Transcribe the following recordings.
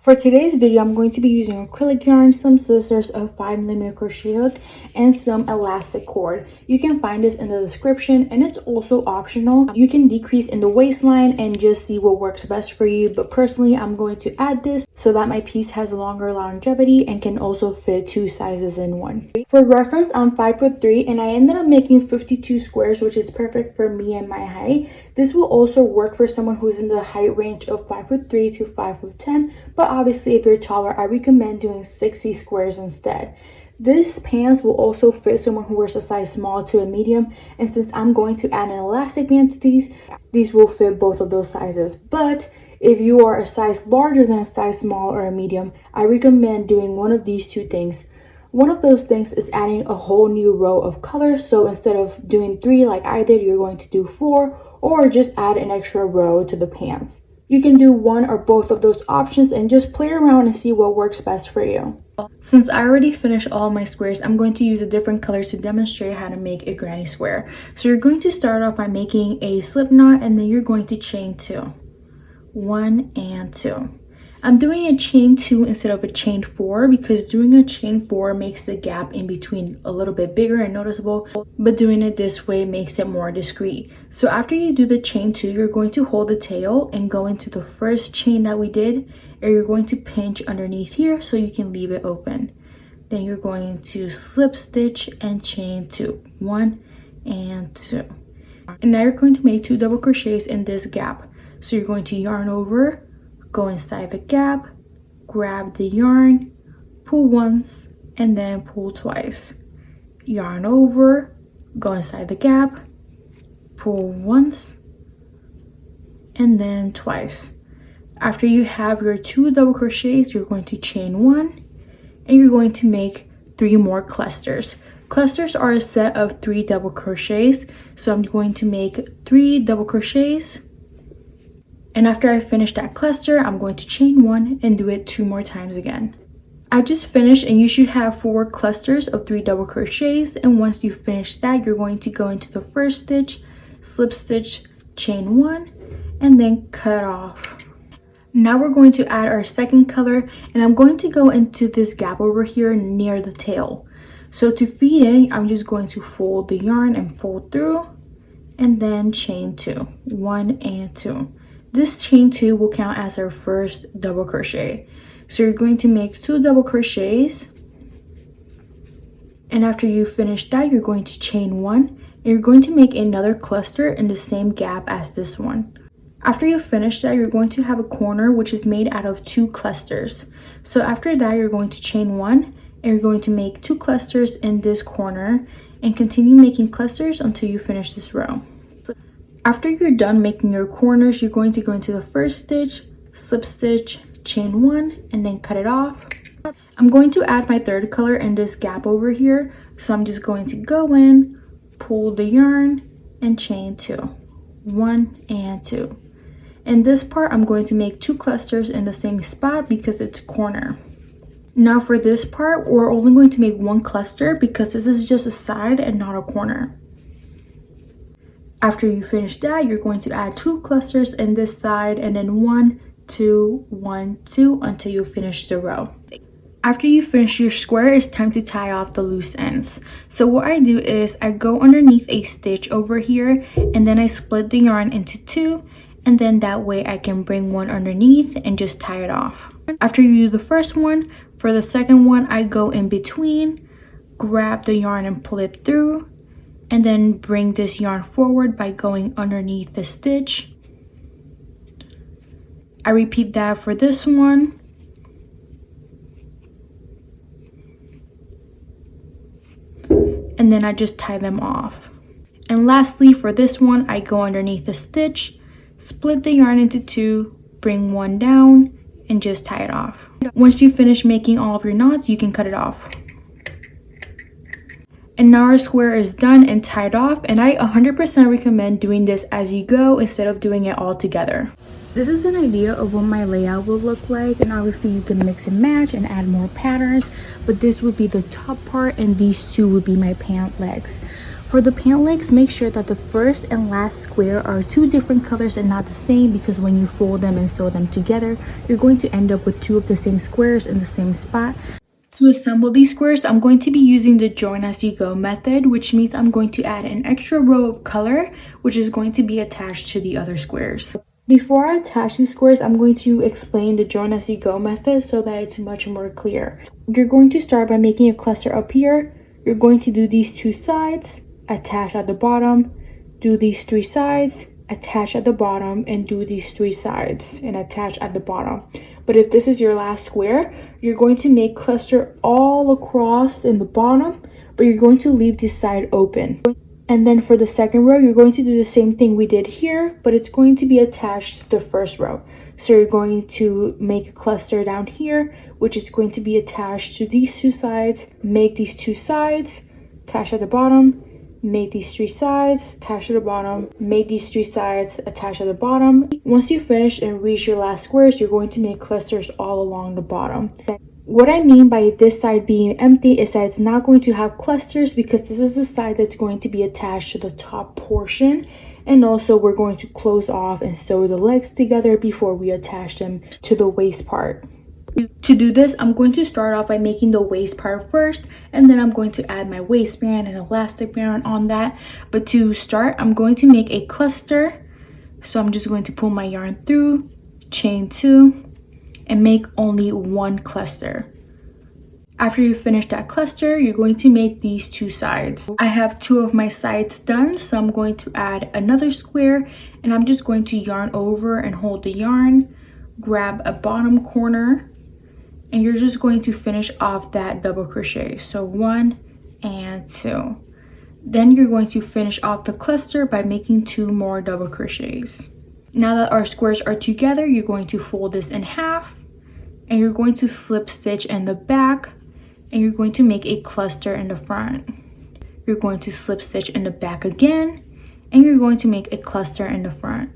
For today's video, I'm going to be using acrylic yarn, some scissors, a 5mm crochet hook, and some elastic cord. You can find this in the description, and it's also optional. You can decrease in the waistline and just see what works best for you, but personally, I'm going to add this so that my piece has longer longevity and can also fit 2 sizes in one. For reference, I'm 5'3", and I ended up making 52 squares, which is perfect for me and my height. This will also work for someone who's in the height range of 5'3" to 5'10", but obviously, if you're taller, I recommend doing 60 squares instead. This pants will also fit someone who wears a size small to a medium, and since I'm going to add an elastic band to these will fit both of those sizes. But if you are a size larger than a size small or a medium, I recommend doing one of these two things. One of those things is adding a whole new row of colors. So instead of doing 3 like I did, you're going to do 4, or just add an extra row to the pants. You can do one or both of those options and just play around and see what works best for you. Since I already finished all my squares, I'm going to use a different color to demonstrate how to make a granny square. So you're going to start off by making a slip knot, and then you're going to chain 2. 1 and 2. I'm doing a chain 2 instead of a chain 4 because doing a chain 4 makes the gap in between a little bit bigger and noticeable, but doing it this way makes it more discreet. So after you do the chain 2, you're going to hold the tail and go into the first chain that we did, and you're going to pinch underneath here so you can leave it open. Then you're going to slip stitch and chain 2. 1 and 2. And now you're going to make 2 double crochets in this gap. So you're going to yarn over, go inside the gap, grab the yarn, pull once, and then pull twice. Yarn over, go inside the gap, pull once, and then twice. After you have your 2 double crochets, you're going to chain 1, and you're going to make 3 more clusters. Clusters are a set of 3 double crochets, so I'm going to make 3 double crochets. And after I finish that cluster, I'm going to chain 1 and do it 2 more times again. I just finished, and you should have 4 clusters of 3 double crochets. And once you finish that, you're going to go into the first stitch, slip stitch, chain 1, and then cut off. Now we're going to add our second color, and I'm going to go into this gap over here near the tail. So to feed in, I'm just going to fold the yarn and fold through, and then chain 2. 1 and 2. This chain 2 will count as our first double crochet. So you're going to make 2 double crochets, and after you finish that, you're going to chain 1, and you're going to make another cluster in the same gap as this one. After you finish that, you're going to have a corner which is made out of 2 clusters. So after that, you're going to chain 1, and you're going to make 2 clusters in this corner and continue making clusters until you finish this row. After you're done making your corners, you're going to go into the first stitch, slip stitch, chain 1, and then cut it off. I'm going to add my third color in this gap over here, so I'm just going to go in, pull the yarn, and chain 2. 1 and 2. In this part, I'm going to make 2 clusters in the same spot because it's a corner. Now for this part, we're only going to make 1 cluster because this is just a side and not a corner. After you finish that, you're going to add 2 clusters in this side, and then 1, 2, 1, 2 until you finish the row. After you finish your square, it's time to tie off the loose ends. So what I do is I go underneath a stitch over here, and then I split the yarn into 2, and then that way I can bring one underneath and just tie it off. After you do the first one, for the second one, I go in between, grab the yarn and pull it through, and then bring this yarn forward by going underneath the stitch. I repeat that for this one. And then I just tie them off. And lastly, for this one, I go underneath the stitch, split the yarn into 2, bring one down, and just tie it off. Once you finish making all of your knots, you can cut it off. And now our square is done and tied off, and I 100% recommend doing this as you go instead of doing it all together. This is an idea of what my layout will look like, and obviously you can mix and match and add more patterns, but this would be the top part and these 2 would be my pant legs. For the pant legs, make sure that the first and last square are two different colors and not the same, because when you fold them and sew them together, you're going to end up with two of the same squares in the same spot. To assemble these squares, I'm going to be using the join as you go method, which means I'm going to add an extra row of color, which is going to be attached to the other squares. Before I attach these squares, I'm going to explain the join as you go method so that it's much more clear. You're going to start by making a cluster up here. You're going to do these two sides, attach at the bottom, do these three sides, attach at the bottom, and do these three sides and attach at the bottom. But if this is your last square, you're going to make cluster all across in the bottom, but you're going to leave this side open. And then for the second row, you're going to do the same thing we did here, but it's going to be attached to the first row. So you're going to make a cluster down here, which is going to be attached to these two sides, make these two sides, attach at the bottom, make these three sides, attach to the bottom, make these three sides, attach at the bottom. Once you finish and reach your last squares, you're going to make clusters all along the bottom. What I mean by this side being empty is that it's not going to have clusters, because this is the side that's going to be attached to the top portion. And also we're going to close off and sew the legs together before we attach them to the waist part. To do this, I'm going to start off by making the waist part first, and then I'm going to add my waistband and elastic band on that. But to start, I'm going to make a cluster. So I'm just going to pull my yarn through, chain two, and make only one cluster. After you finish that cluster, you're going to make these two sides. I have two of my sides done, so I'm going to add another square, and I'm just going to yarn over and hold the yarn, grab a bottom corner, and you're just going to finish off that double crochet. So 1 and 2. Then you're going to finish off the cluster by making 2 more double crochets. Now that our squares are together, you're going to fold this in half, and you're going to slip stitch in the back, and you're going to make a cluster in the front. You're going to slip stitch in the back again, and you're going to make a cluster in the front.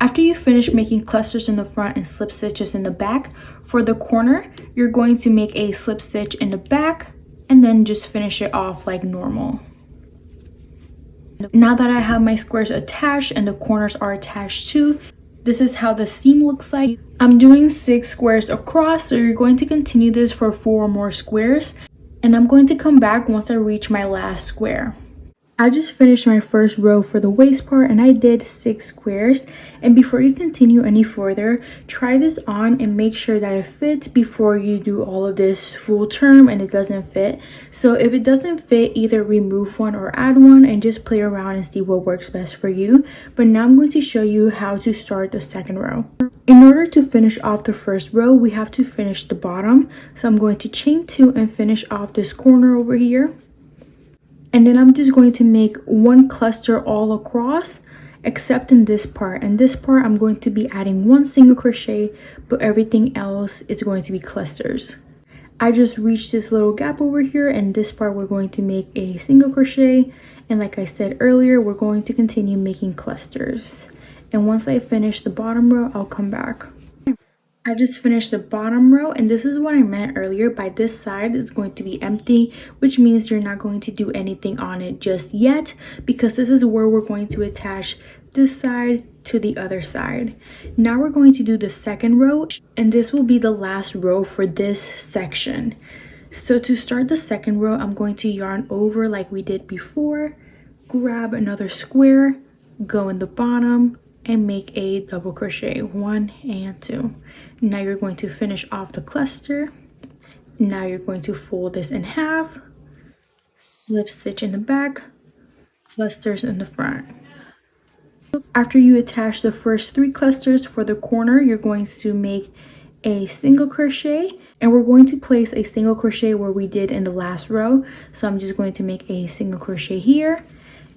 After you finish making clusters in the front and slip stitches in the back, for the corner, you're going to make a slip stitch in the back and then just finish it off like normal. Now that I have my squares attached and the corners are attached too, this is how the seam looks like. I'm doing 6 squares across, so you're going to continue this for 4 more squares, and I'm going to come back once I reach my last square. I just finished my first row for the waist part, and I did 6 squares. And before you continue any further, try this on and make sure that it fits before you do all of this full term and it doesn't fit. So if it doesn't fit, either remove one or add one and just play around and see what works best for you. But now I'm going to show you how to start the second row. In order to finish off the first row, we have to finish the bottom. So I'm going to chain 2 and finish off this corner over here. And then I'm just going to make one cluster all across, except in this part. And this part, I'm going to be adding 1 single crochet, but everything else is going to be clusters. I just reached this little gap over here, and this part we're going to make a single crochet. And like I said earlier, we're going to continue making clusters. And once I finish the bottom row, I'll come back. I just finished the bottom row, and this is what I meant earlier by this side is going to be empty, which means you're not going to do anything on it just yet, because this is where we're going to attach this side to the other side. Now we're going to do the second row, and this will be the last row for this section. So to start the second row, I'm going to yarn over like we did before, grab another square, go in the bottom, and make a double crochet, 1 and 2. Now you're going to finish off the cluster. Now you're going to fold this in half, slip stitch in the back, clusters in the front. After you attach the first 3 clusters for the corner, you're going to make a single crochet, and we're going to place a single crochet where we did in the last row. So I'm just going to make a single crochet here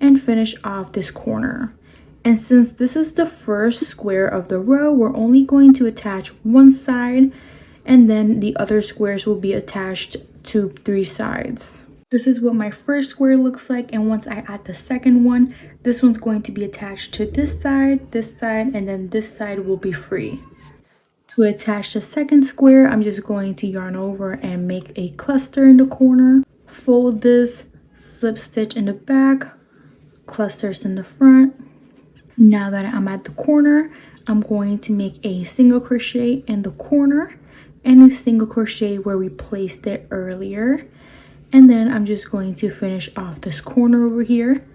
and finish off this corner. And since this is the first square of the row, we're only going to attach one side, and then the other squares will be attached to 3 sides. This is what my first square looks like, and once I add the second one, this one's going to be attached to this side, and then this side will be free. To attach the second square, I'm just going to yarn over and make a cluster in the corner, fold this, slip stitch in the back, clusters in the front. Now that I'm at the corner, I'm going to make a single crochet in the corner and a single crochet where we placed it earlier. And then I'm just going to finish off this corner over here.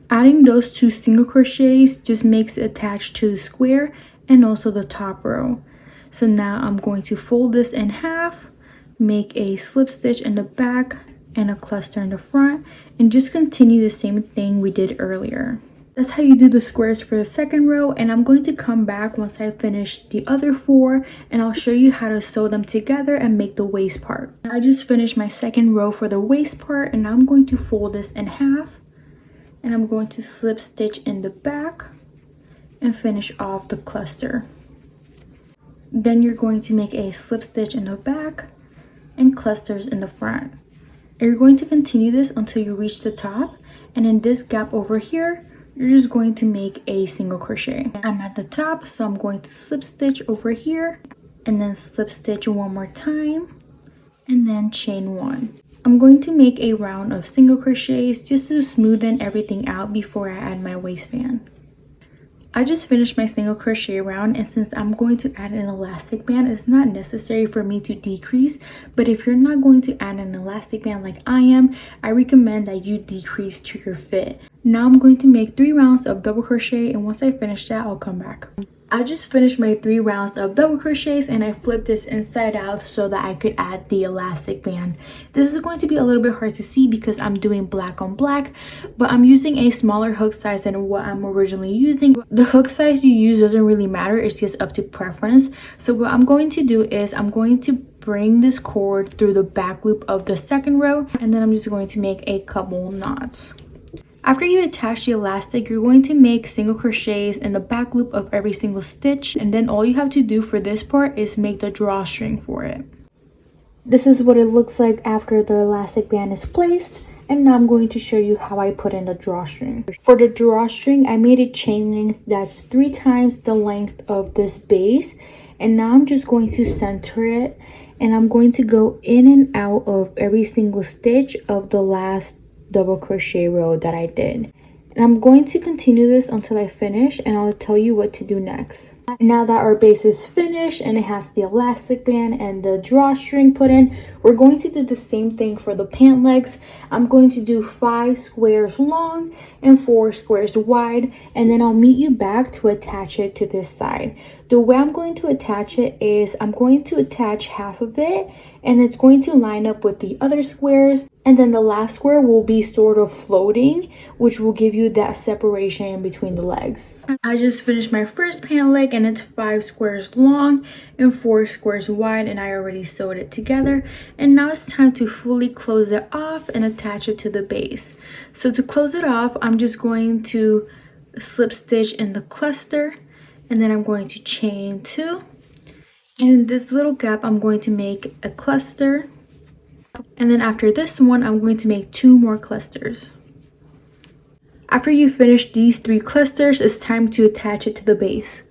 Adding those 2 single crochets just makes it attached to the square and also the top row. So now I'm going to fold this in half, make a slip stitch in the back and a cluster in the front, and just continue the same thing we did earlier. That's how you do the squares for the second row, and I'm going to come back once I finish the other 4 and I'll show you how to sew them together and make the waist part. I just finished my second row for the waist part, and I'm going to fold this in half, and I'm going to slip stitch in the back and finish off the cluster. Then you're going to make a slip stitch in the back and clusters in the front. And you're going to continue this until you reach the top, and in this gap over here you're just going to make a single crochet. I'm at the top, so I'm going to slip stitch over here and then slip stitch one more time and then chain 1. I'm going to make a round of single crochets just to smoothen everything out before I add my waistband. I just finished my single crochet round, and since I'm going to add an elastic band, it's not necessary for me to decrease, but if you're not going to add an elastic band like I am, I recommend that you decrease to your fit. Now I'm going to make 3 rounds of double crochet, and once I finish that, I'll come back. I just finished my 3 rounds of double crochets, and I flipped this inside out so that I could add the elastic band. This is going to be a little bit hard to see because I'm doing black on black, but I'm using a smaller hook size than what I'm originally using. The hook size you use doesn't really matter, it's just up to preference. So what I'm going to do is I'm going to bring this cord through the back loop of the second row, and then I'm just going to make a couple knots. After you attach the elastic, you're going to make single crochets in the back loop of every single stitch, and then all you have to do for this part is make the drawstring for it. This is what it looks like after the elastic band is placed, and now I'm going to show you how I put in the drawstring. For the drawstring, I made a chain length that's 3 times the length of this base, and now I'm just going to center it, and I'm going to go in and out of every single stitch of the last double crochet row that I did. And I'm going to continue this until I finish, and I'll tell you what to do next. Now that our base is finished and it has the elastic band and the drawstring put in, we're going to do the same thing for the pant legs. I'm going to do 5 squares long and 4 squares wide, and then I'll meet you back to attach it to this side. The way I'm going to attach it is I'm going to attach half of it, and it's going to line up with the other squares, and then the last square will be sort of floating, which will give you that separation in between the legs. I just finished my first pant leg, and it's 5 squares long and 4 squares wide, and I already sewed it together. And now it's time to fully close it off and attach it to the base. So to close it off, I'm just going to slip stitch in the cluster, and then I'm going to chain 2. And in this little gap, I'm going to make a cluster. And then after this one, I'm going to make 2 more clusters. After you finish these 3 clusters, it's time to attach it to the base.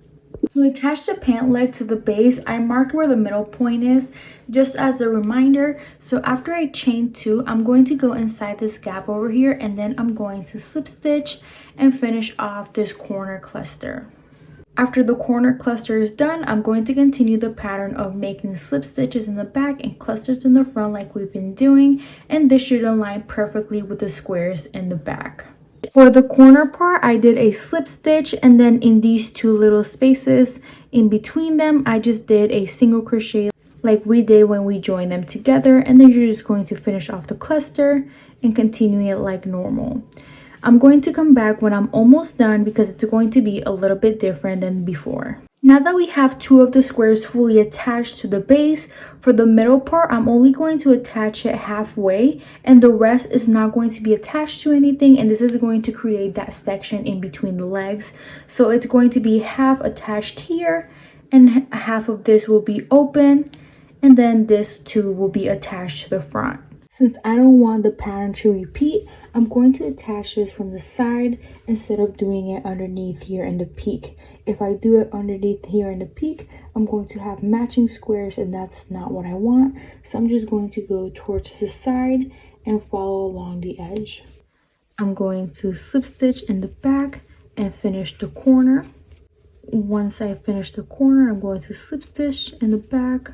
To attach the pant leg to the base, I marked where the middle point is, just as a reminder. So after I chain 2, I'm going to go inside this gap over here, and then I'm going to slip stitch and finish off this corner cluster. After the corner cluster is done, I'm going to continue the pattern of making slip stitches in the back and clusters in the front like we've been doing, and this should align perfectly with the squares in the back. For the corner part, I did a slip stitch, and then in these 2 little spaces in between them, I just did a single crochet like we did when we joined them together, and then you're just going to finish off the cluster and continue it like normal. I'm going to come back when I'm almost done because it's going to be a little bit different than before. Now that we have 2 of the squares fully attached to the base, for the middle part, I'm only going to attach it halfway, and the rest is not going to be attached to anything, and this is going to create that section in between the legs. So it's going to be half attached here, and half of this will be open, and then this too will be attached to the front. Since I don't want the pattern to repeat, I'm going to attach this from the side instead of doing it underneath here in the peak. If I do it underneath here in the peak, I'm going to have matching squares, and that's not what I want. So I'm just going to go towards the side and follow along the edge. I'm going to slip stitch in the back and finish the corner. Once I finish the corner, I'm going to slip stitch in the back,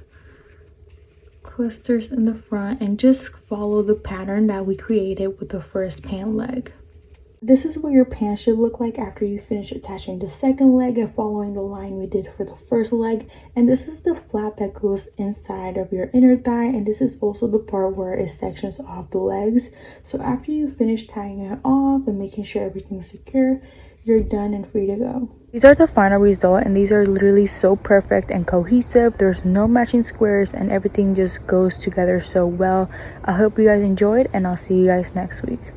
clusters in the front, and just follow the pattern that we created with the first pant leg. This is what your pants should look like after you finish attaching the second leg and following the line we did for the first leg. And this is the flap that goes inside of your inner thigh, and this is also the part where it sections off the legs. So after you finish tying it off and making sure everything's secure, you're done and free to go. These are the final result, and these are literally so perfect and cohesive. There's no matching squares and everything just goes together so well. I hope you guys enjoyed, and I'll see you guys next week.